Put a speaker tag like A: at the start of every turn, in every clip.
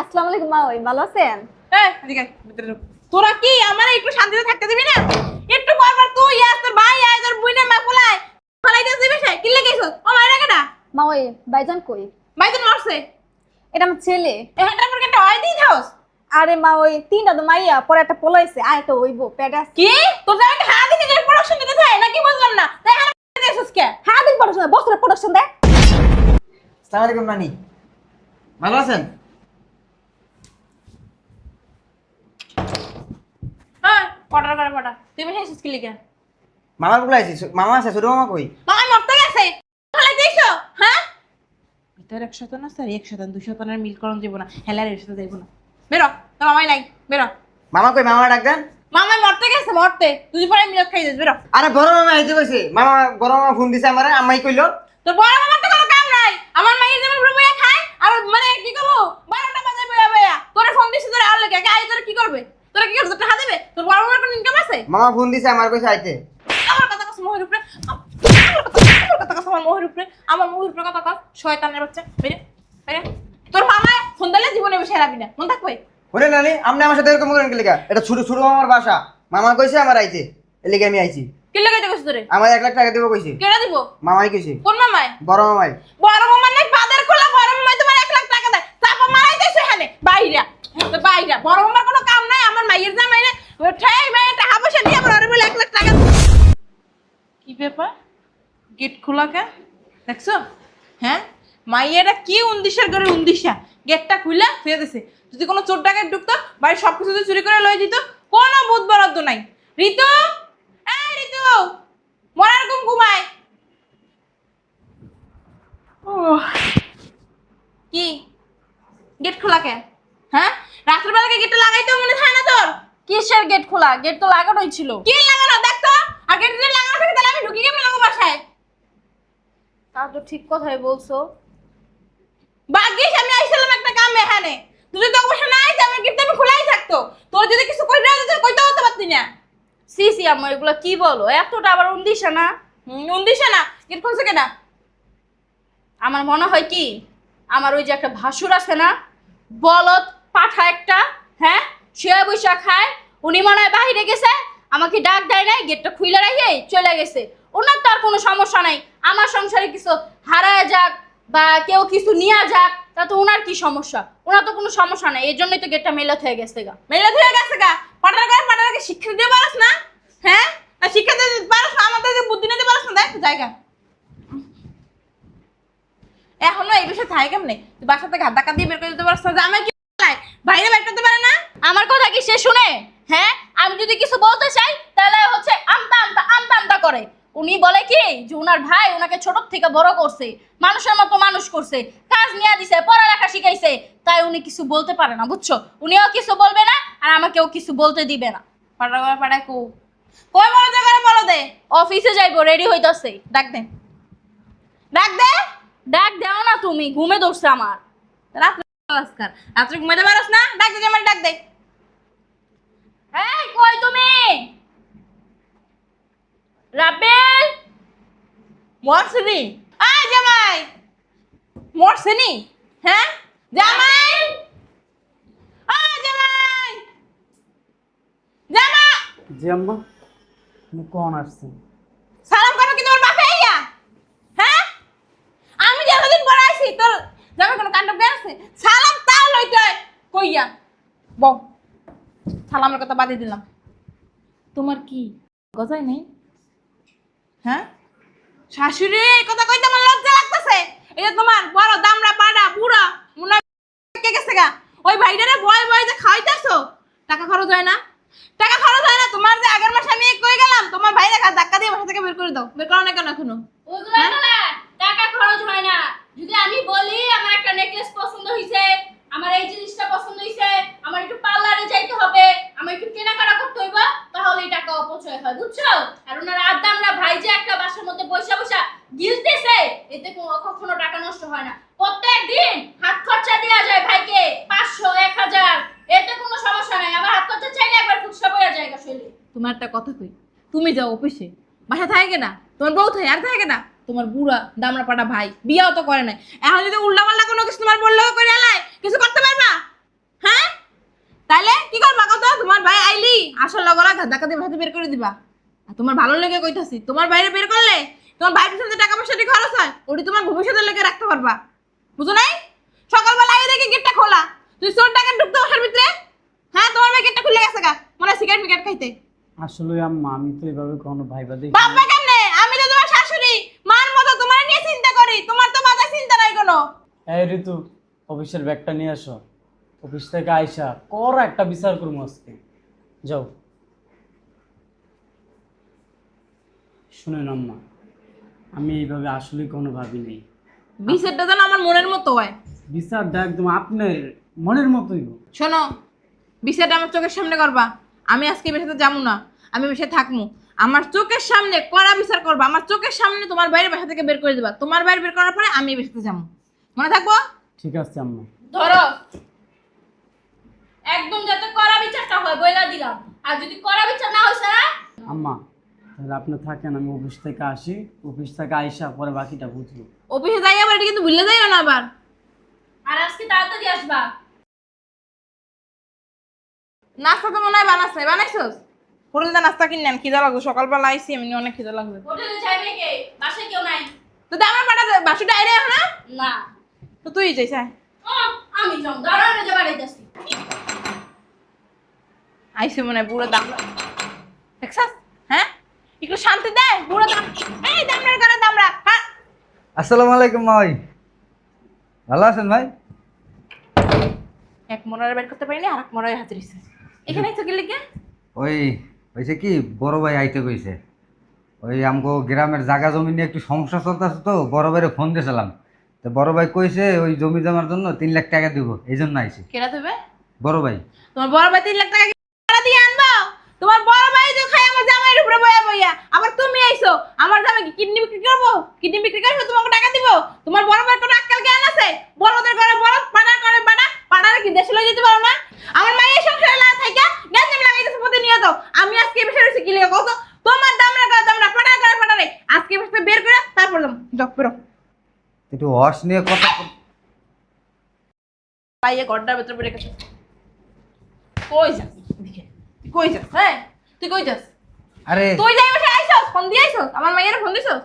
A: আসসালামু আলাইকুম মা, ওই ভালো আছেন?
B: এই এদিকে আয়, ভিতরে ঢোক। তোরা কি আমার একটু শান্তিতে থাকতে দিবি না? একটু পর পর তুই আয়, তোর ভাই আয়, তোর বুইনা মা পোলায় ফালাইতে দিবি সে কি লেগেছস? ও মাইরা কেডা?
A: মা ওই ভাইজান কই?
B: ভাইজন মরছে।
A: এটা আমার ছেলে।
B: এটার পর কেটে হয় দিই থাকস।
A: আরে মা ওই তিনটা তো মাইয়া, পরে একটা পোলাইছে, আর একটা হইব পেটে আছে।
B: কি? তোর জামাইকে হাত দিকে যে প্রোডাকশন দিতে চাই নাকি বুঝলাম না। তাই হাত দিতেছস কে?
A: হ্যাঁ দিন প্রোডাকশন, বছরের প্রোডাকশন দেয়।
C: আসসালামু আলাইকুম নানি, ভালো আছেন?
B: হ্যাঁ, পটার করে পটা। তুই বসে আছিস কি লিখে?
C: মামার বলে আইছি, মামা আছে, ছোট মামা কই?
B: মামা মরতে গেছে। ফালাই দিয়েছো? হ্যাঁ? ভিতরে 1 শতাংশ না স্যার 1 শতাংশ 2 শতাংশের মিল করণ যাব না। হেলার এর সাথে যাইব না। বেরো, তোর মামাই নাই। বেরো।
C: মামা কই? মামা ডাক দেন।
B: মামা মরতে গেছে, মরতে। তুই পরে মিলত খাই দিস, বেরো।
C: আরে বড় মামা আইতে কইছে, মামা বড় মামা ফোন দিছে আমারে, আম্মাই কইলো।
B: তোর বড় মামার তো কোনো কাম নাই। আমার মাইয়ের যেমন রুমে খায় আর মানে কি করবো 12টা বাজে বয়া বয়া তোরে ফোন দিছিস তোরে আর লাগে আই তোরে কি করবে? তোরে কি করবে? তোর টাকা দেবে? তোর বড় মামার কোনো ইনকাম আছে?
C: মামা ফোন দিছে আমার, কইছে আইতে।
B: আমার কথা কস মোহের উপরে। আমার কথা কস আমার মোহের উপরে। আমার মোহের উপরে কথা কস শয়তানের বাচ্চা। বেরে বেরে। তোর মামা ফোন দিলে জীবনে বসে রাখবি না, মন থাকবে।
C: ওরে নানি, আপনি আমার সাথে এরকম করেন কি লিগা? এটা ছোট ছোট মামার বাসা, মামা কইছে আমার আইতে, এর লিগে আমি আইছি।
B: কি লাগাইতে কইছিস তোরে?
C: আমার 1 লাখ টাকা দিব কইছে।
B: কেডা দিব?
C: মামাই কইছে।
B: কোন মামাই?
C: বড় মামাই।
B: বড় মামার নাই বাদের খোলা, বড় মামাই তোমার 1 লাখ টাকা দেয়। চাপা মারাই দিছে এখানে বাইরা। তো বাইরা বড় মামার কোনো কাম নাই, আমার মাইয়ের জামাই না। ওঠাই মাইয়ে টাকা পয়সা দিয়ে আমার আরে বলে 1 লাখ টাকা। কি ব্যাপার? গেট খোলা কে? দেখছো? হ্যাঁ? মাইয়েরা কি উন্দিশার করে উন্দিশা। গেটটা খুলে ফেলে দিছে। যদি কোনো চোর ডাকাত ঢুকতো, বাড়ির সবকিছু যদি চুরি করে লয়ে দিত, কোনো বুধ বরাদ্দ নাই। ঋতু! এই ঋতু! মরার ঘুম ঘুমায়। কি গেট খোলা কে? হ্যাঁ, রাতের বেলাকে গেটটা লাগাইতে মনে হয় না তোর?
A: কিসের গেট খোলা? গেট তো লাগানোই ছিল।
B: কি লাগানো দেখ তো। আর গেট যদি লাগানো থাকে তাহলে আমি ঢুকি কেমন লাগো বাসায়?
A: তা তো ঠিক কথাই বলছো।
B: ভাগ্যিস আমি আইছিলাম একটা কামে এখানে। তুই যদি তোর বাসা না আইতে আমার গেটটা আমি খোলাই থাকতো। তোর যদি কিছু কই না তুই কইতেও তো পারতি না।
A: সি সি আম্মা, এগুলো কি বলো? এতটা আবার উন্দিশা না।
B: উন্দিশে না গেট খুলছে কেনা?
A: আমার মনে হয় কি, আমার ওই যে একটা ভাসুর আছে না, বলদ পাঠা একটা, হ্যাঁ, শুয়ে বৈশা খায়, উনি মনে হয় বাহিরে গেছে, আমাকে ডাক দেয় নাই, গেটটা খুলে রেখে চলে গেছে। ওনার তো আর কোনো সমস্যা নাই, আমার সংসারে কিছু হারায় যাক বা কেউ কিছু নিয়ে যাক, তা তো ওনার কি সমস্যা? ওনার তো কোনো সমস্যা নাই, এই জন্যই তো গেটটা মেলা হয়ে গেছে গা।
B: মেলে ধুয়ে গেছে গা। পাটারকে শিক্ষা দিতে পারস না? হ্যাঁ, না শিক্ষা দিতে পারস না, আমাদেরকে বুদ্ধি নিতে পারস না। দেখ জায়গা এখনো এই বিষয়ে থাকে কেমনে? তুই বাসা থেকে হাত ধাক্কা দিয়ে বের করে দিতে পারছ না যে আমি কি বাইরে বের করতে পারে না?
A: আমার কথা কি সে শুনে? হ্যাঁ, আমি যদি কিছু বলতে চাই তাহলে হচ্ছে আমতা আমতা আমতা আমতা করে। উনি বলে কি যে উনার ভাই ওনাকে ছোট থেকে বড় করছে, মানুষের মতো মানুষ করছে, কাজ নিয়ে দিছে, পড়ালেখা শিখাইছে, তাই উনি কিছু বলতে পারে না, বুঝছো? উনিও কিছু বলবে না আর আমাকেও কিছু বলতে দিবে না।
B: পাড়ায় কো কই বড় জায়গায় বলো দে।
A: অফিসে যাইবো, রেডি হইতাছে।
B: ডাক দে, ডাক দে।
A: ডাক দাও না, তুমি ঘুমে ধরছে আমার।
B: রাত্রে আজকাল রাত্রে ঘুমাইতে পারস না? ডাক দে, জামাই ডাক দে।
A: এই কই তুমি? রাবেল
B: মরছিনি? আয় জামাই মরছিনি? হ্যাঁ জামাই, আয় জামাই, জামা
D: জি আম্মা, তুমি কখন আসছেন?
B: সালাম করো কি তোমার বাপে আইয়া? হ্যাঁ, আমি যে এতদিন পরে আইছি তোর জামাই কোনো কাণ্ড জ্ঞান আছে? সালাম তাও লইতে হয় কইয়া বউ। সালামের কথা বাদই দিলাম। তোমার কি গজাই নেই? হ্যাঁ, শাশুড়ি এই কথা কইতে আমার লজ্জা লাগতেছে। এই যে তোমার বড় দামড়া পাড়া বুড়া মুনা কে গেছে গা, ওই ভাইটারে বয় বয় যে খাইতেছো, টাকা খরচ হয় না? টাকা খরচ হয় না? তোমার যে আগের মাসে আমি কই গেলাম তোমার ভাই দেখা ধাক্কা দিয়ে বাসা থেকে বের করে দাও। বের করো না কেন এখনো?
A: ওগুলো না, টাকা খরচ হয় না। যদি আমি বলি আমার একটা নেকলেস পছন্দ হইছে, আমার এই জিনিসটা পছন্দ হইছে, আমার একটু পার্লারে যাইতে হবে, আমার একটু কেনাকাটা করতে হইব, তাহলে এই টাকা অপচয় হয়, বুঝছো? আর ওনার আদামরা ভাই যে একটা বাসার মধ্যে বসে বসে গিলতেছে, এতে কখনো টাকা নষ্ট হয় না। প্রত্যেক দিন হাত খরচা দেওয়া যায় ভাইকে 500 1000, এতে কোনো সমস্যা নাই। আবার হাত খরচা চাইলে একবার ফুসকা পড়া জায়গা শৈলী।
B: তোমার একটা কথা কই, তুমি যাও অফিসে, বাসা থাকে না, তোমার বউ থাকে আর থাকে না, তোমার বুড়া দামড়া পাটা ভাই বিয়াও তো করে নাই। এখন যদি উল্টা পাল্টা কোনো কিছু তোমার বললেও করে এলাই কিছু করতে পারবা? আসল গলা ধাক্কা দিয়ে ভাতে বের করে দিবা। আর তোমার ভালো লেগে কইতাছি, তোমার বাইরে বের করলে তোমার ভাই পিছনে টাকা পয়সাটি খরচ হয়, ওটি তোমার ভবিষ্যতের লেগে রাখতে পারবা। বুঝো নাই? সকালবেলা আগে দেখি গেটটা খোলা, তুই চোর টাকা ঢুকতে বসার ভিতরে। হ্যাঁ, তোমার ভাই গেটটা খুলে গেছে গা, মনে হয় সিগারেট মিগারেট খাইতে।
D: আসলে আম্মা আমি তো এভাবে কোনো ভাইবা দেখি
B: বাবা কেমনে? আমি তো তোমার শাশুড়ি, মার মতো তোমার নিয়ে চিন্তা করি, তোমার তো মাথায় চিন্তা নাই কোনো।
D: এই ঋতু, অফিসের ব্যাগটা নিয়ে আসো। অফিস থেকে আইসা কর একটা বিচার করবো আজকে। যাও। শুনেন আম্মা, আমি এইভাবে আসলে কোনো ভাবি নেই।
B: বিচারটা যেন আমার মনের মতো হয়।
D: বিচারটা একদম আপনার মনের মতোই হোক।
B: শোনো, বিচারটা আমার চোখের সামনে করবা। আমি আজকে বেসাতে যাবো না, আমি বেসে থাকবো। আমার চোখের সামনে কড়া বিচার করবা, আমার চোখের সামনে তোমার বাইরে বাসা থেকে বের করে দিবা। তোমার বাইরে বের করার পরে আমি বেসাতে যাবো, মনে থাকবো?
D: ঠিক আছে আম্মা।
A: ধরো, একদম যাতে কড়া বিচারটা হয় বইলা দিলাম। আর যদি কড়া বিচার না হইছে না,
D: আম্মা তাহলে আপনি থাকেন, আমি অফিস থেকে আসি, অফিস থেকে আইসা পরে বাকিটা বুঝবো।
B: অফিসে যাই আবার, এটা কিন্তু ভুলে যাইও না আবার।
A: আর আজকে তাড়াতাড়ি আসবা।
B: নাস্তা তো মনে হয় বানাইছোস? হোটেলটা নাস্তা কিনে আন, খিদা লাগবে। সকালবেলা আইসি, আমি অনেক খিদা লাগবে।
A: হোটেলে যাইবে কে? বাসায় কেউ নাই।
B: তো আমার পাটা বাসুটা আইরে না,
A: না,
B: তো তুই যাইস।
A: আমি যাও দাঁড়ানো যে বাড়াইতেছি।
B: আইসে মনে হয় বুড়ো দাম দেখছাস? হ্যাঁ, একটু শান্তি দে। বুড়ো দাম, এই দামড়ার করে দামড়া। হ্যাঁ,
C: আসসালামু আলাইকুম ভাই, ভালো আছেন ভাই?
B: এক মরার বের করতে পারিনি, আর এক মরার হাতে দিছে। এখানে তো গেলি কে?
C: ওই হয়েছে কি, বড় ভাই আইতে কইছে। ওই আমগো গ্রামের জায়গা জমি নিয়ে একটু সমস্যা চলতেছে, তো বড় ভাইরে ফোন দিয়েছিলাম। তো বড় ভাই কইছে ওই জমি জমার জন্য 3 লাখ টাকা দিব, এই জন্য আইছি।
B: কেনা দেবে?
C: বড় ভাই।
B: তোমার বড় ভাই 3 লাখ টাকা ভাড়া দিয়ে আনবো? তোমার বড় ভাই তো খায় আমার জামাইয়ের উপরে বয়া বইয়া, আবার তুমি আইছো আমার জামাই কি কিডনি বিক্রি করবো? কিডনি বিক্রি করবো, তোমাকে টাকা দিব? তোমার বড় ভাই কোনো আক্কেল জ্ঞান আছে? বড়দের ঘরে বড়, পাড়া করে পাড়া, পাড়ারে কি দেশে লই যেতে পারো না? আমার মায়ের সংসারে না থাইকা গ্যাঞ্জাম লাগাইতেছে প্রতিনিয়ত। আমি আজকে বেশি রয়েছি কি লিখে কত? তোমার দামরা পাড়া করে পাড়ারে আজকে বেশি বের করে তারপর যাও বেরো।
C: একটু হর্স নিয়ে কথা
B: পাইয়ে ঘরটার ভেতরে পড়ে গেছে। কই যাস? এদিকে। তুই কই যাস? হ্যাঁ, তুই কই যাস?
C: আরে
B: তুই যাই বাসায় আইছস, ফোন দিয়ে আইছস? আমার মাইয়ের ফোন দিছস?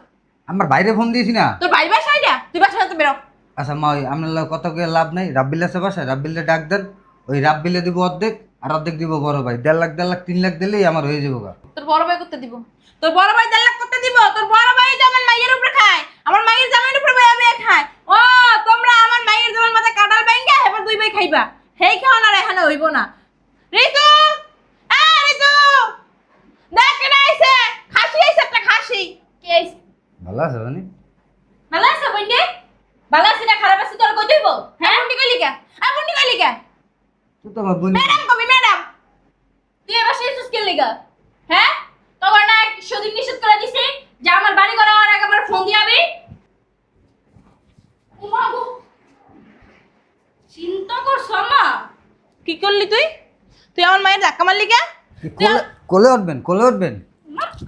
C: আমার বাইরে ফোন দিয়েছি না।
B: তোর ভাই বাসায় যা, তুই বাসায় তো বেরো।
C: আচ্ছা মা, ওই আপনার লগে কথা কয়ে লাভ নাই। রাব্বিল আছে বাসায়, রাব্বিলে ডাক দেন। ওই রাব্বিলে দিব অর্ধেক, আর অর্ধেক দিব বড় ভাই। 1.5 লাখ 3 লাখ দিলেই আমার হয়ে যাবো গা।
B: তোর বড় ভাই করতে দিব? তোর বড় ভাই 1.5 লাখ করতে দিব? তোর বড় ভাই তো আমার মাইয়ের উপরে খায়, আমার মাইয়ের জামাইয়ের উপরে বয়া বয়া খায়। ও, তোমরা আমার মাইয়ের জামাইয়ের মাথায় কাটাল ব্যাংকা, এবার 2 ভাই খাইবা। হেই খাও না, এখানে হইব না। ঋতু, ঋতু, দেখ কেন আইছে? খাসি আইছে, একটা খাসি।
A: কে আইছে?
C: ভালো আছে মানে?
A: ভালো আছে বইনে? ভালো আছে না খারাপ আছে তোর কই দিব?
B: হ্যাঁ, বুন্ডি কইলি কে? বুন্ডি কইলি কে?
C: তুই তো আমার বোন।
B: ম্যাডাম কবি, ম্যাডাম।
A: তুই এবার সেই সুস্কেল লিগা। হ্যাঁ? তোর না সদিন নিষেধ করে দিছি যে আমার বাড়ি ঘর আমার আগে আমার ফোন দিয়াবি। উমাগো, চিন্তা করছ মা?
B: কি করলি তুই? তুই আমার মায়ের ধাক্কা মারলি কে?
C: কোলে উঠবেন, কোলে উঠবেন।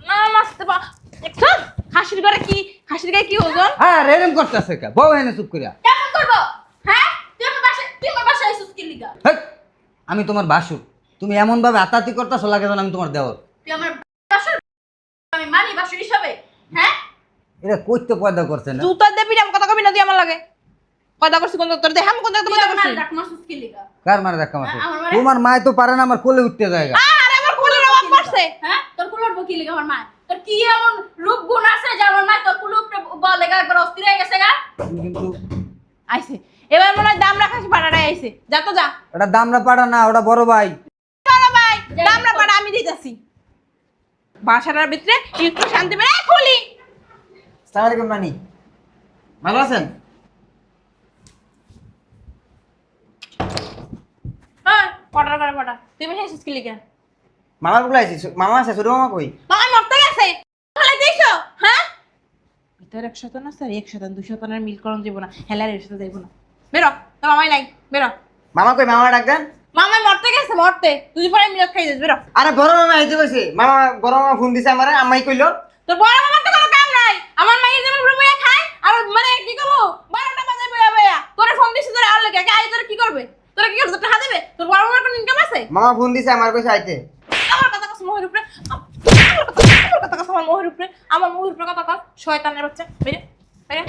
B: না মারতে পা। দেখছ? খাসির ঘরে কি, খাসির গায়ে কি ওজন?
C: হ্যাঁ রেরম করতেছে কা, বউ হেনে চুপ করিয়া।
A: কেমন করবো? হ্যাঁ? তুই আমার বাসায় এই সুস্কেল লিগা।
C: হেই, আমি তোমার বাসুর, তুমি এমন ভাবে আতাতি করতেছো লাগে যেন আমি তোমার দেওর।
A: তুই আমার বাসর, আমি মানি বাসর হিসাবে। হ্যাঁ?
C: এটা কইতে পয়দা করছে না।
B: জুতা দেবি না, কথা কবি না তুই আমার লাগে। কথা করছিস কোন তোর দেখাম কোন
A: তুই
B: কথা
A: আমার
B: করছিস?
A: ডাক মার সুস্কেল লিগা।
C: কার মারে দেখা মারছে?
A: আমার মারে?
C: তোমার মায় তো পারে না আমার কোলে উঠতে জায়গা।
B: আরে আমার কোলের অভাব পড়ছে।
A: হ্যাঁ? তোর কুল উঠবো কি লিগা আমার মা? তোর কি এমন রূপ গুণ আছে যে আমার মা তোর কুল উপরে বলে গা একবার অস্থির হয়ে গেছে গা?
C: তুমি কিন্তু
B: আইছে এবার মনে হয় দাম রাখাস পাড়াটাই আইছে। যা তো যা।
C: ওটা দামরা পাড়া না, ওটা বড় ভাই।
B: বড় ভাই, দাম না পাড়া আমি দিতেছি। বাসাটার ভিতরে একটু শান্তি পেয়ে খুলি।
C: আসসালামু আলাইকুম নানি, ভালো আছেন?
B: হ্যাঁ, অর্ডার করে পাঠা। তুই বেশি আইছিস কি লিগা?
C: মামা গুলো আইছি, মামা আছে, ছোট মামা কই?
B: মামা মরতে গেছে। ভালো দিছো? হ্যাঁ? ভিতরে 100 না স্যার, 100 200 এর মিল করন যাব না। হেলার এর সাথে যাইব না। বেরো, তোর মামাই নাই। বেরো।
C: মামা কই? মামা ডাক দেন।
B: মামা মরতে গেছে, মরতে। তুই পরে মিলাত খাই যাস। বেরো।
C: আরে বড় মামা আইতে কইছে। মামা, বড় মামা ফোন দিছে আমারে, আম্মাই কইলো।
B: তোর বড় মামার তো কোনো কাম নাই। আমার মাইয়ের যেমন পুরো বইয়া খায়, আর মানে কি করবো? 12টা বাজে বইয়া বইয়া। তোরে ফোন দিছি তোরে আর লাগে। আগে আই তোরে কি করবে? তোরে কি করবে? তোর টাকা দেবে? তোর বড় মামার কোনো ইনকাম আছে?
C: মামা ফোন দিছে আমার, কইছে আইতে।
B: আমার কথা মোহের উপরে কথা কস আমার মোহের উপরে কথা কস শয়তানের বাচ্চা বেরে বেরে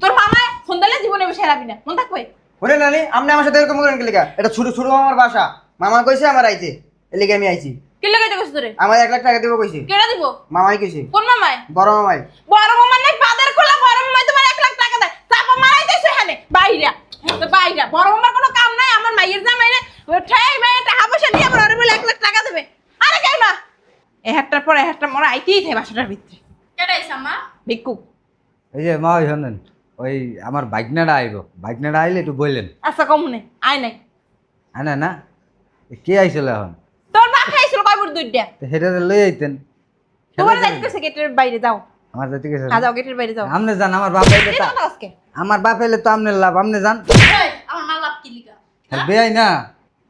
B: তোর মামা ফোন দিলে জীবনে বসে হারাবি না মন থাকবে
E: ওরে নানি আপনি আমার সাথে এরকম করেন কি লেখা এটা ছোট ছোট আমার বাসা মামা কইছে আমার আইতে এলিগে আমি আইছি
B: কি লাগাইতে কইছ তোরে
E: আমার 1 লাখ টাকা দেবো কইছে
B: কেডা দিব
E: মামাই কইছে
B: কোন মামাই
E: বড় মামাই
B: বড় মামা নাই পাদের খোলা বড় মামাই তোমার 1 লাখ টাকা দেয় চাপা মারাইতেছে এখানে বাইরা তো বাইরা বড় মামার কোনো কাম নাই আমার মাইয়ের জামাই রে ঠাই মাইটা হাবশা দিয়ে আমার বলে 1 লাখ টাকা দেবে আরে কেন না এ হাতটার পরে হাতটা মরা আইতেই থাকে বাসাটার ভিতরে
A: কেডাইছ আম্মা
B: ভিক্ষু
C: এই যে মা ওই শোনেন ওই আমার বাইকনাটা আইব বাইকনাটা আইলে একটু বললেন
B: আচ্ছা কমনে আয় নাই
C: না না কে আইছিল এখন
B: তোর বাপ খাইছিল কয় বুড় দুইটা
C: তো সেটা লই আইতেন
B: তোমার যাইতেছে গেটের বাইরে যাও
C: আমার যাইতে গেছে
B: যাও গেটের বাইরে যাও
C: আপনি যান আমার বাপ আইলে
B: এই
C: তো
B: কথা আজকে
C: আমার বাপ আইলে তো আপনি লাভ আপনি যান
A: এই আমার মা লাভ কি লিগা
C: বেআই না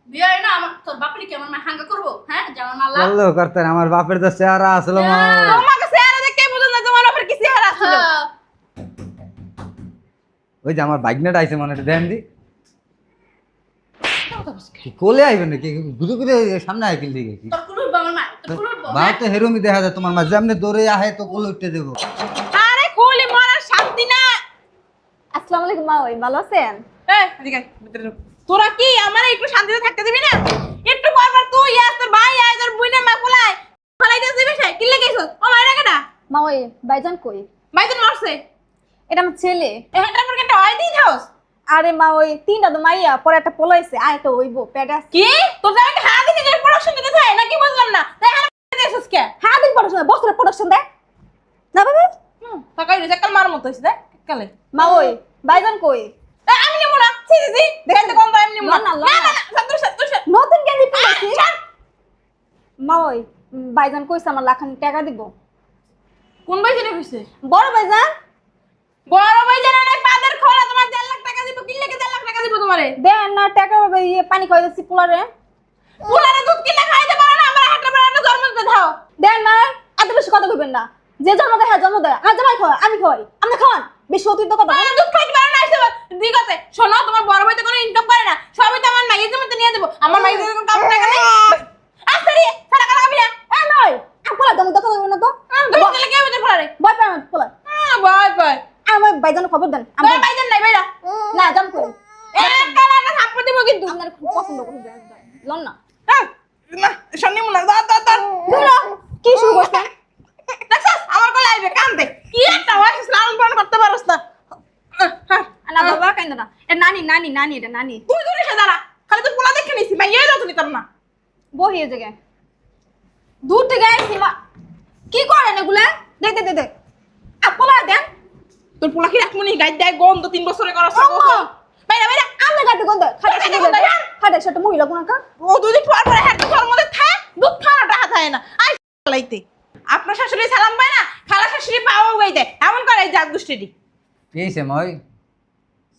A: বিয়ে হয় না আমার তোর বাপরে কি আমার মা হাঙ্গা করবো হ্যাঁ যে আমার মা লাভ
C: করলো করতেন আমার বাপের তো চেহারা আসলো মা
B: তোমাকে চেহারা দেখে বুঝুন না তোমার বাপের কি চেহারা ছিল
A: হ্যাঁ।
C: ওই যে আমার বাইকনাটা আইছে মনে হয় দেন দি কোলে আইবেন নাকি ঘুরে ঘুরে সামনে আইকিল দিকে কি
A: তোর কুলুর আমার মা তোর কুলুর
C: বা তো হেরোমি দেখা যায় তোমার মা যেমনি দৌড়ে আহে তো কোলে উঠতে দেবো
B: আরে খুলি মরার শান্তি না
F: আসসালামু আলাইকুম মা ওই ভালো আছেন
B: এই এদিকে আয়, ভিতরে ঢুক। তোরা কি আমার একটু শান্তিতে থাকতে দিবি না একটু পরপর তুই আর তোর ভাই আর তোর বোনের মা ফলাই ফলাই দিছিস বেশে কি লাগাইছস ও মাইরা কেডা
F: মা ওই ভাইজান কই
B: ভাই তো মরছে
F: এটা আমার ছেলে
B: এই হাঁটার পর কেটে হয় দিই থাকস
F: আরে মা ওই তিনটা তো মাইয়া পরে একটা পোলাইছে আর একটা ওইবো পেট আছে
B: কি তোর জামাই কি হাত দিকে যে প্রোডাকশন দিতে চায় নাকি বুঝলাম না তাই হাত দিছিস কে
F: হ্যাঁ দিন প্রোডাকশন বছরের প্রোডাকশন দেয় না বাবা
B: তাকাই রে কাল মার মতো হইছে দেখ কালে
F: মা ওই ভাইজান কই
B: আমি নিমু না ছি ছি ছি দেখাইতে কোন আমি নিমু না
F: না, না,
B: না না না সন্তোষ
F: নতুন কেজি পেয়েছি মা ওই ভাইজান কইছে আমার লাখান টাকা দিব
B: কোন ভাই জেনে কইছে
F: বড় ভাইজান
B: বড় ভাই জানা নাই পাদের খোলা তোমার 1.5 লাখ টাকা দিব কি লাগে 1.5 লাখ টাকা দিব তোমারে
F: দেন না টাকা ইয়ে পানি খাওয়াই দিচ্ছি পোলারে
B: পুলারে দুধ কিনে খাইতে পারো না আমার হাটটা বেড়াটা জন্ম দিতে দাও
F: দেন না এত বেশি কথা কইবেন না যে জন্ম দেয় হ্যাঁ জন্ম দেয় আর জামাই খাওয়াই আমি খাওয়াই আপনি খাওয়ান বেশি অতিরিক্ত কথা
B: আমার দুধ খাইতে পারো না এসে দিগতে শোনো তোমার বড় ভাই তো কোনো ইনকাম করে না সবই তো আমার মাইয়ের জমিতে নিয়ে দেবো আমার মাইয়ের জমিতে কোনো কাম টাকা নেই আস্তে রে সারা কথা কবি না
F: এ নয় আমি পোলা দম কথা কইবেন না তো
B: দুধ দিলে কে বুঝে পুলারে
F: ভয় পাই আমার পোলা
B: বাই বাই
F: আমার ভাইজান খবর দেন
B: তোমার ভাইজান নাই ভাইরা
F: না জান কই
B: কালাটা থাপ্পড় দিব কিন্তু
F: আপনার খুব পছন্দ করে দেন লন না
B: না শনি মুনা দা
F: ধরো কি শুরু করছেন
B: দেখছস আমার কোলে আইবে কান্দে কি একটা ওয়াইস লালন পালন করতে পারছ না
F: না বাবা কেন না এটা নানি নানি নানি এটা নানি
B: তুই দূরে এসে দাঁড়া খালি তুই পোলা দেখে নিছি মাইয়াই তো নিতাম না
F: বহিয়ে জায়গায় দূর থেকে আইছি মা কি করেন এগুলা দেখ দেখ দেখ দেখ পোলা দেন
B: তোর পোলা কি রাখমনি গাইড দেয় গন্ধ 3 বছরে করা বাইরা বাইরা
F: আমি গাতে কোন দেখ খাটে
B: গাইতে কোন দেখ?
F: খাটে সেটা মহিলা কোন কা
B: ও দুদিন পর পর হ্যাঁ তোর মধ্যে থাক দুধ খাওয়াটা হাতায় না আই লাইতে আপনার শাশুড়ি সালাম পায় না খালা শাশুড়ি পাওয়া গাই দেয় এমন করে এই জাত দুষ্টিটি
C: পেয়েছে মই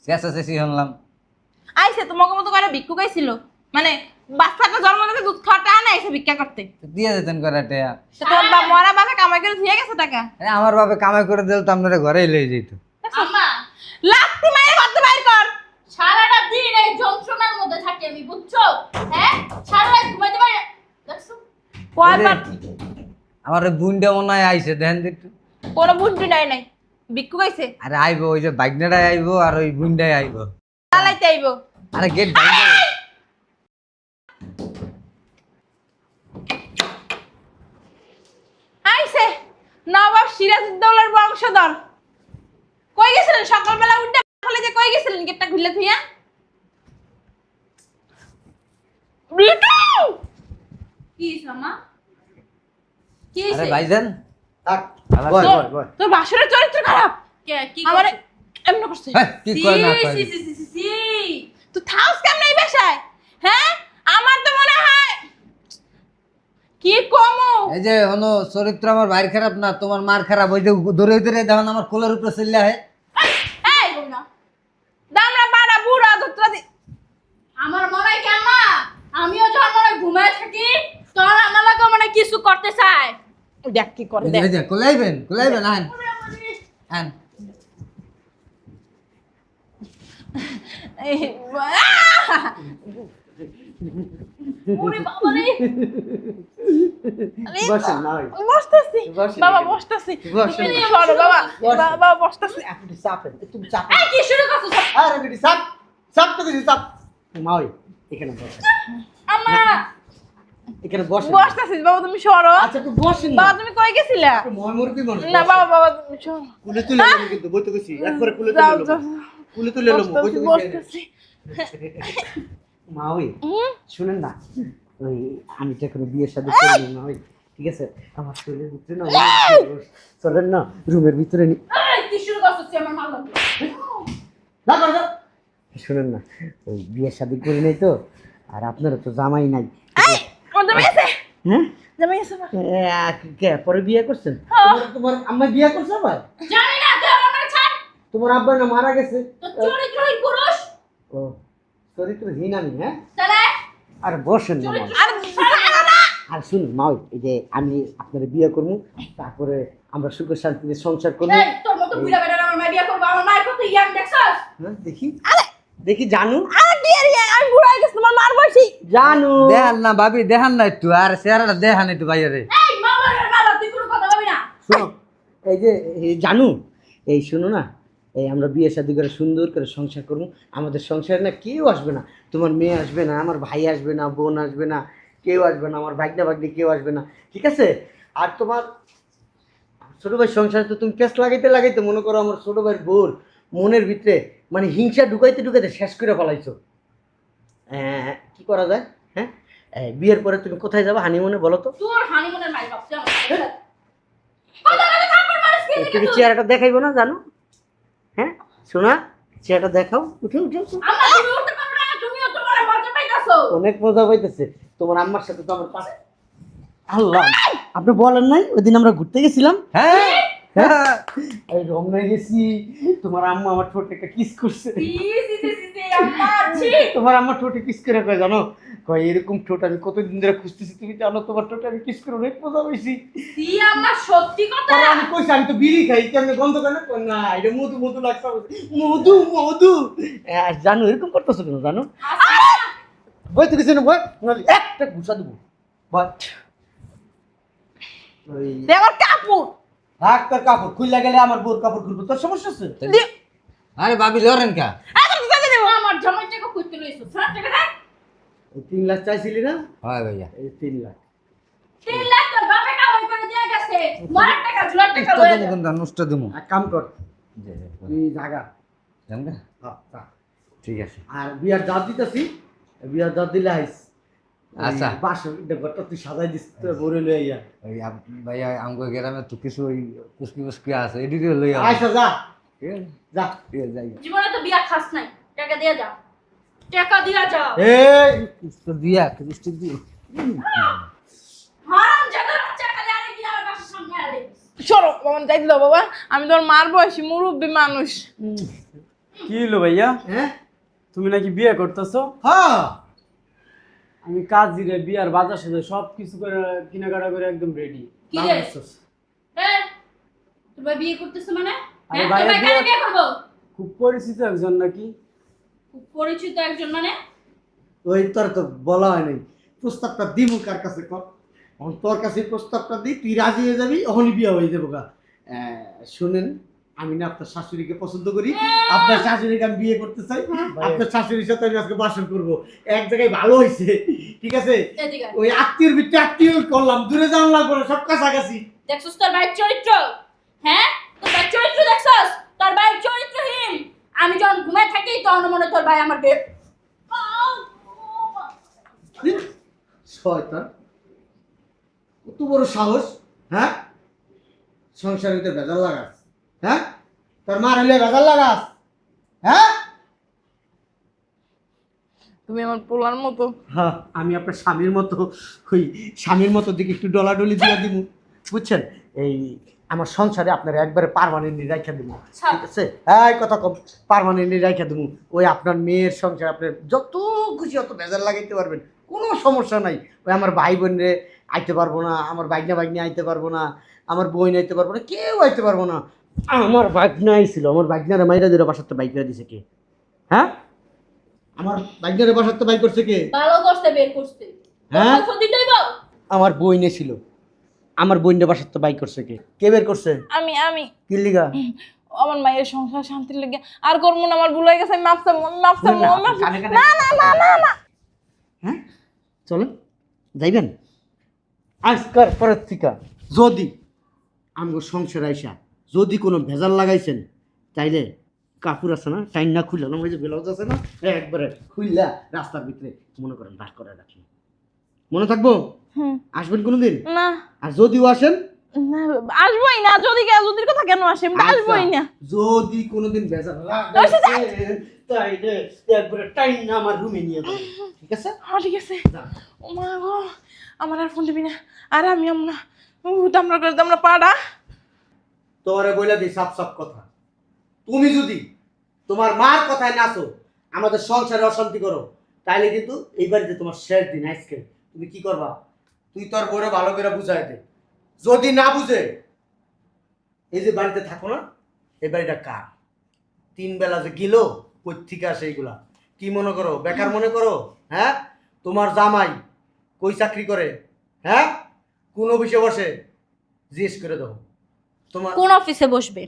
C: শেষ শেষই শুনলাম
B: আইছে তোমাকে মতো করে ভিক্ষু গাইছিল মানে বাচ্চাটা জন্ম নিতে দুধ খাওয়াটা আনা এসে ভিক্ষা করতে
C: তো দিয়ে যেতেন করে টেয়া
B: তো তোর মরা বাপে কামাই করে ধুয়ে গেছে টাকা
C: আরে আমার বাপে কামাই করে দিল তো আপনারা ঘরেই লয়ে যেত
A: আম্মা
B: লাত্তি মাইরে করতে বাইর কর
A: সারাটা দিন এই যন্ত্রণার মধ্যে থাকি আমি বুঝছো হ্যাঁ সারা রাত ঘুমাইতে পারি না। দেখছো
B: কয়বার
C: আমার ওই বুনটা মনে হয় আইছে দেখেন তো একটু
B: কোনো বুদ্ধি নাই নাই ভিক্ষু গাইছে
C: আরে আইবো ওই যে বাইকনাটাই আইবো আর ওই বুনটাই আইবো
B: চালাইতে আইবো
C: আরে গেট ভাঙবে
B: আইছে নবাব সিরাজউদ্দৌলার বংশধর কই গেছিলেন সকালবেলা উঠে বলে যে কই গেছিলেন গেটটা খুলে থুইয়া বিটু
A: কি হইছে আম্মা কি
C: আরে
A: হইছে
C: ভাইজান
E: থাক
C: ভালো
E: বল
C: আছো?
E: বল বল
B: তোর বাসুরের চরিত্র খারাপ
A: কে কি
B: আমারে এমন করছে
C: হ্যাঁ, কি কয় না কয়
A: সি সি সি সি সি
B: তুই থাকস কেমন এই বাসায় হ্যাঁ আমার তো মনে হয় কি কমু
C: এই যে হনো চরিত্র আমার ভাইয়ের খারাপ না তোমার মার খারাপ ওই যে দৌড়ে দৌড়ে দেখুন আমার কোলের উপরে চললে হয়
B: এই দামরা বাড়া বুড়া দুত্রা দি
A: আমার মনে হয় কি আম্মা আমিও যখন মনে হয় ঘুমায় থাকি তখন আমার লাগে মানে কিছু করতে চায়
B: দেখ কি করে
C: এই যে,
B: দেখ
C: এই যে কোলাইবেন আন আন
A: ওরে বাবা রে
B: আরে
D: বসেন না ভাই।
B: বসতাছি
D: বসেন
B: বাবা
D: এখানে।
B: বসতাছি
D: বসেন।
B: তুমি সরো বাবা বাবা বসতাছি
E: আপনি চাপেন তুমি চাপেন
A: এই কি শুরু করছিস
E: আরে বেটি চাপ চাপ তো কিছু চাপ মা ওই এখানে বসেন
B: আম্মা
E: এখানে বসেন
B: বসতাছি বাবা তুমি সরো
E: আচ্ছা একটু বসেন না
B: বাবা তুমি কই গেছিলা
E: মই মুরগি মনে
B: না বাবা বাবা তুমি সরো
E: কুলে তুলে নেবো কিন্তু বইতে গেছি একবারে কুলে তুলে
B: যাও
E: নেবো
B: যাও
E: কুলে তুলে নেবো বইতে
B: বসতাছি
E: মা ওই
B: হুম
E: শুনেন না ওই আমি তো এখনো বিয়ের সাথে করিনি মা ওই ঠিক আছে আমার শরীরের ভিতরে না চলেন না রুমের ভিতরে নি
A: এই কি শুরু করছিস তুই আমার মা লাগবে
E: না করো না শুনেন না ওই বিয়ের সাথে করি নাই তো আর আপনারও তো জামাই নাই
B: এই কোন তুমি এসে
E: হ্যাঁ
B: জামাই এসে বাবা।
E: কে পরে বিয়ে করছেন তোমার আম্মা বিয়ে করছে আবার
A: জানি না তুই আমার ছাড়
E: তোমার আব্বা না মারা গেছে
A: তো চরিত্রহীন পুরুষ
E: ও চরিত্রহীন আমি হ্যাঁ
A: তাহলে
E: আর বসেন না মা।
B: আর ছাড়ো না
E: আর শুনুন মা ওই, এই যে আমি আপনার বিয়ে করবো তারপরে আমরা সুখে শান্তিতে সংসার করবো
A: এই তোর মতো বুড়া বেটা আমার মা বিয়া করবো আমার মায়ের কত ইয়াং দেখছস
E: হ্যাঁ, দেখি দেখি জানু
B: আরে ডিয়ার আমি বুড়া হয়ে গেছি তোমার মার বয়সী
E: জানু
C: দেখান না ভাবি দেখান না একটু আর চেহারাটা দেখান একটু বাইরে
A: এই মামার মালা তুই কোনো কথা বলবি না
E: শোনো এই যে এই জানু এই শুনো না এই আমরা বিয়ে শাদী করে সুন্দর করে সংসার করবো আমাদের সংসারে না কেউ আসবে না তোমার মেয়ে আসবে না আমার ভাই আসবে না বোন আসবে না কেউ আসবে না আমার ভাগনা ভাগ্নি কেউ আসবে না ঠিক আছে আর তোমার ছোটো ভাই সংসারে তো তুমি পেঁচ লাগাইতে লাগাইতে মনে করো আমার ছোটো ভাইয়ের বোর মনের ভিতরে মানে হিংসা ঢুকাইতে ঢুকাইতে শেষ করে ফেলাইছো কি করা যায় হ্যাঁ বিয়ের পরে তুমি কোথায় যাবে হানিমুনে বলো তো
A: তোর হানিমুনের মাই বাপ তুই আমার সাথে কথা কথা থাপ্পড় মারিস কি
E: তুমি চেহারাটা দেখাইবো না জানো হ্যাঁ শোনা চেহারাটা দেখাও উঠে উঠে উঠে।
A: আমরা তুমি উঠতে পারবে না তুমিও তোমার মজা পাইতাছো
E: অনেক মজা পাইতেছে তোমার আম্মার সাথে তো আমার পাশে আল্লাহ আপনি বলেন নাই ওই দিন আমরা ঘুরতে গেছিলাম
C: হ্যাঁ হ্যাঁ
E: এই রমনায় গেছি তোমার আম্মা আমার ঠোঁটে একটা কিস করছে
A: সি আম্মা ছি
E: তোমার আম্মা ঠোঁটে কিস করে কয় জানো কয় এরকম ঠোঁট আমি কতদিন ধরে খুঁজতেছি তুমি জানো তোমার ঠোঁটে আমি কিস করে অনেক মজা পাইছি
A: সি আম্মা সত্যি কথা
E: পরে আমি কইছি আমি তো বিড়ি খাই কেমনে গন্ধ করে না কই, না এটা মধু মধু লাগছে মধু মধু জানো এরকম করতেছো কেন জানো বই তো কিছু না বই নাহলে একটা ঘুষা দেবো বই ওই
B: দে আমার কাপড়
E: হাত তোর কাপড় খুললা গেলে আমার বোর কাপড় খুলবো তোর সমস্যা আছে
B: দে
C: আরে ভাবি লড়েন কা
B: আরে তুমি যাই দেবো
A: আমার জামাই টাকা কইতে লইছো স্যার টাকা দে
E: ওই 3 লাখ চাইছিলি না
C: হয় ভাইয়া
E: এই 3 লাখ
A: 3 লাখ তোর বাপে কামাই করে দিয়া গেছে মার টাকা ঝুলার টাকা
C: একটু
A: লয়ে
C: দেন
A: যা।
C: কোনটা নষ্ট দিমু
E: এক কাম কর
C: জি, জি,
E: তুই জাগা
C: জানগা?
E: যা।
C: ঠিক আছে
E: আর বিয়ার দাঁত দিতেছি বিয়ার দাঁত দিলে আইস
C: আচ্ছা।
E: বাসর ঘরটা তুই সাজাই দিস তো বরে লই আইয়া
C: ওই ভাইয়া আমগো গ্রামে তো কিছু ওই কুসকি কুসকি আছে এদিকে লই আও
E: আইসা যা
C: ঠিক আছে
E: যা
C: ঠিক আছে যাই
A: জীবনে তো বিয়া খাস নাই টাকা দিয়া যা টাকা দিয়া যা
E: এই
C: তো দিয়া কিস্তি দি
A: হারাম জাদা টাকা দিয়া আরে কি আমার বাসার সামনে আলে
B: সরো বাবা যাই দিল বাবা আমি তোর মার বয়সী মুরব্বী মানুষ
D: কি হলো ভাইয়া
E: হ্যাঁ
D: তুমি নাকি বিয়ে করতেছো
E: হ্যাঁ
D: আমি কাজিরে বিয়ার বাজার সাথে সব কিছু করে কেনাকাটা করে একদম রেডি
A: কি রে হ্যাঁ তোর বিয়ে করতেছ মানে
D: আরে
A: হ্যাঁ
D: ভাইয়া
A: তোর ভাই
D: বিয়ে-
A: বিয়ে করবো
D: খুব পরিচিত একজন নাকি
A: খুব পরিচিত একজন মানে
E: ওই তোর তো বলা হয় নাই প্রস্তাবটা দিমু কার কাছে কর এখন তোর কাছে প্রস্তাবটা দিই তুই রাজি হয়ে যাবি ওখানে বিয়ে হয়ে যাবো গা শুনেন আমি না আপনার শাশুড়িকে পছন্দ করি আপনার শাশুড়িকে আমি বিয়ে করতে চাই আপনার শাশুড়ির সাথে আমি আজকে বাসন করবো এক জায়গায় ভালো হয়েছে ঠিক আছে
A: এদিকে আয়।
E: ওই আত্মীয়র ভিতরে আত্মীয় করলাম দূরে যাওয়ার লাগবো না সব কাছাকাছি
A: দেখছস তোর ভাইয়ের চরিত্র হ্যাঁ তোর ভাইয়ের চরিত্র দেখছস তোর ভাইয়ের চরিত্রহীন আমি যখন ঘুমায় থাকি তখন মনে হয় তোর ভাই আমার বে
E: শয়তান কত বড় সাহস হ্যাঁ সংসারের ভিতরে ভেজাল লাগাস হ্যাঁ তোর মার হইলে ভেজাল লাগাস হ্যাঁ
B: তুমি আমার পোলার মতো
E: হ্যাঁ আমি আপনার স্বামীর মতো ওই স্বামীর মতো দিকে একটু ডলাডলি দিয়ে দিব বুঝছেন এই আমার সংসারে আপনার একবারে পার্মানেন্টলি রাখা দেবো ঠিক আছে এই কথা কম পার্মানেন্টলি রাখা দেবো ওই আপনার মেয়ের সংসার আপনার যত খুশি অত ভেজাল লাগাইতে পারবেন কোনো সমস্যা নাই ওই আমার ভাই বোনরে আইতে পারবো না আমার ভাগনা ভাগ্নি আইতে পারবো না আমার বোন আইতে পারবো না কেউ আইতে পারবো না আমার ভাগনা আইছিল আমার ভাগনারা মাইরা দিল বাসাতে বাইক করে দিছে কে হ্যাঁ আমার বাইকটারে বাসার তো বাইক করছে কে?
A: ভালো করতে বের করতে
E: হ্যাঁ?
A: কত দিতেইব
E: আমার বইনে ছিল। আমার বইনে বাসার তো বাইক করছে কে? কে বের করছে?
B: আমি আমি
E: কি লিগা?
B: আমার মায়ের সংসার শান্তির লেগে আর করবো না, আমার ভুল হয়ে গেছে, আমি মাফ চাবো, আমি মাফ চাবো, আমি মাফ চাবো।
E: কানে কানে-
B: না না না না না
E: হ্যাঁ চলেন যাইবেন আজকার পরের থেকে যদি আমগো সংসার আইসা যদি কোনো ভেজাল লাগাইছেন তাইলে কাপড় আছে না টাইম না খুললা না, ওই যে ব্লাউজ আছে না একবারে খুললা রাস্তার ভিতরে মনে করেন বার করে রাখি। মনে থাকবো?
B: হুম,
E: আসবেন কোনোদিন?
B: না
E: আর যদিও আসেন
B: না, আসবোই না। যদি যদির কথা কেন আসে, আমি তো আসবোই না।
E: যদি কোনোদিন ভেজাল লাগাইছেন তাইলে একবারে টাইম না আমার রুমে নিয়ে যাবেন, ঠিক আছে?
B: হ্যাঁ ঠিক আছে।
E: যান।
B: ও মা গো, আমার আর ফোন দিবি না। আর আমি আমরা দামরা করে দামরা পাড়া।
E: তোরে বইলা দিই সাপ সাপ কথা, তুমি যদি তোমার মার কথায় নাচো, আমাদের সংসারে অশান্তি করো, তাইলে কিন্তু এই বাড়িতে তোমার শেষ দিন আজকে। তুমি কি করবা? তুই তোর বউরে ভালো করে বুঝাই দে, যদি না বুঝে এই যে বাড়িতে থাকো না, এই বাড়িটা কার? 3 বেলা যে গিলো কই থেকে আসে এইগুলা? কি মনে করো? বেকার মনে করো? হ্যাঁ, তোমার জামাই কই চাকরি করে? হ্যাঁ, কোন অফিসে বসে? জিজ্ঞেস করে দাও তোমার।
A: কোন অফিসে বসবে?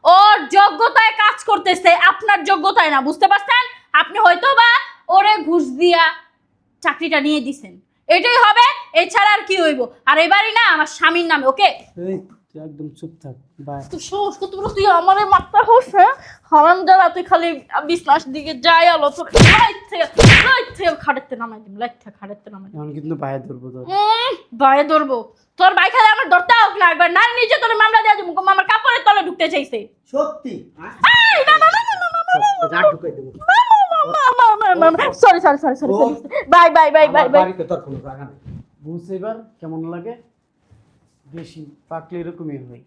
A: ওর যোগ্যতায় কাজ করতেছে, আপনার যোগ্যতায় না, বুঝতে পারছেন? আপনি হয়তো বা ওরে ঘুষ দিয়া চাকরিটা নিয়ে দিছেন, এটাই হবে, এছাড়া আর কি হইব? আর এবারই না আমার স্বামীর নামে, ওকে?
D: এই তুই একদম চুপ থাক, বাই।
A: তুই সোস কত বড়, তুই আমারে মারতে হোস? হ্যাঁ হারাম যারা, তুই খালি বিছনার দিকে যাই আলো তো লাইট থেকে খাড়েতে নামাই দিম, লাইট থেকে খাড়েতে নামাই দিম।
D: এখন কিন্তু বাইরে ধরবো তোর।
A: ভয়ে ধরবো? তোর ভাই খালি আমার ধরতে হোক না, একবার নারী নিজে তোর মামলা দেওয়া দিব, আমার কাপড়ের তলে ঢুকতে চাইছে।
E: সত্যি?
A: এই, না, না, না, না, না, না, না, না,
E: যা ঢুকাই দেবো।
A: Sorry sorry sorry sorry bye bye bye bye
E: আমার
A: বাই।
E: বাড়িতে তোর কোনো জায়গা নেই।
D: বুঝ এবার কেমন লাগে? বেশি পাকলে এরকমই হয়।